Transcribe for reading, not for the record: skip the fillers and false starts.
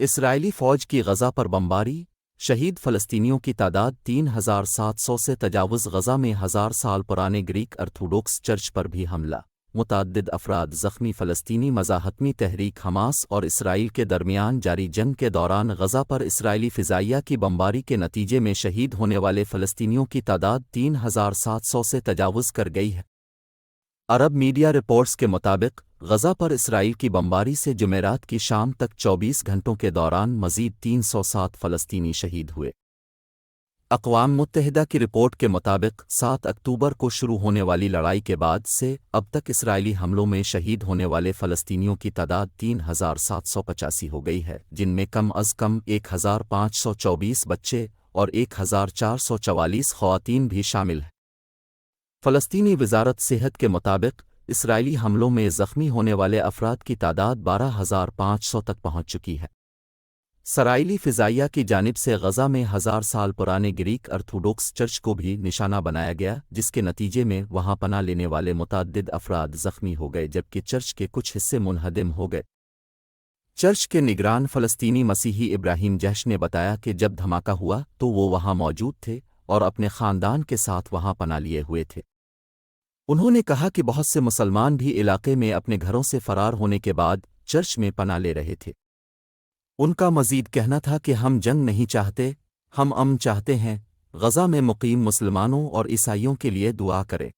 اسرائیلی فوج کی غزہ پر بمباری، شہید فلسطینیوں کی تعداد 3700 سے تجاوز، غزہ میں 1000 سال پرانے گریک ارتھوڈوکس چرچ پر بھی حملہ، متعدد افراد زخمی، فلسطینی مزاحمتی تحریک حماس اور اسرائیل کے درمیان جاری جنگ کے دوران غزہ پر اسرائیلی فضائیہ کی بمباری کے نتیجے میں شہید ہونے والے فلسطینیوں کی تعداد 3700 سے تجاوز کر گئی ہے۔ عرب میڈیا رپورٹس کے مطابق غزہ پر اسرائیل کی بمباری سے جمعرات کی شام تک 24 گھنٹوں کے دوران مزید 307 فلسطینی شہید ہوئے۔ اقوام متحدہ کی رپورٹ کے مطابق 7 اکتوبر کو شروع ہونے والی لڑائی کے بعد سے اب تک اسرائیلی حملوں میں شہید ہونے والے فلسطینیوں کی تعداد 3785 ہو گئی ہے، جن میں کم از کم 1524 بچے اور 1444 خواتین بھی شامل ہیں۔ فلسطینی وزارت صحت کے مطابق اسرائیلی حملوں میں زخمی ہونے والے افراد کی تعداد 12500 تک پہنچ چکی ہے۔ اسرائیلی فضائیہ کی جانب سے غزہ میں 1000 سال پرانے گریک ارتھوڈوکس چرچ کو بھی نشانہ بنایا گیا، جس کے نتیجے میں وہاں پناہ لینے والے متعدد افراد زخمی ہو گئے، جبکہ چرچ کے کچھ حصے منہدم ہو گئے۔ چرچ کے نگران فلسطینی مسیحی ابراہیم جہش نے بتایا کہ جب دھماکہ ہوا تو وہ وہاں موجود تھے اور اپنے خاندان کے ساتھ وہاں پناہ لیے ہوئے تھے۔ انہوں نے کہا کہ بہت سے مسلمان بھی علاقے میں اپنے گھروں سے فرار ہونے کے بعد چرچ میں پناہ لے رہے تھے۔ ان کا مزید کہنا تھا کہ ہم جنگ نہیں چاہتے، ہم امن چاہتے ہیں۔ غزہ میں مقیم مسلمانوں اور عیسائیوں کے لیے دعا کریں۔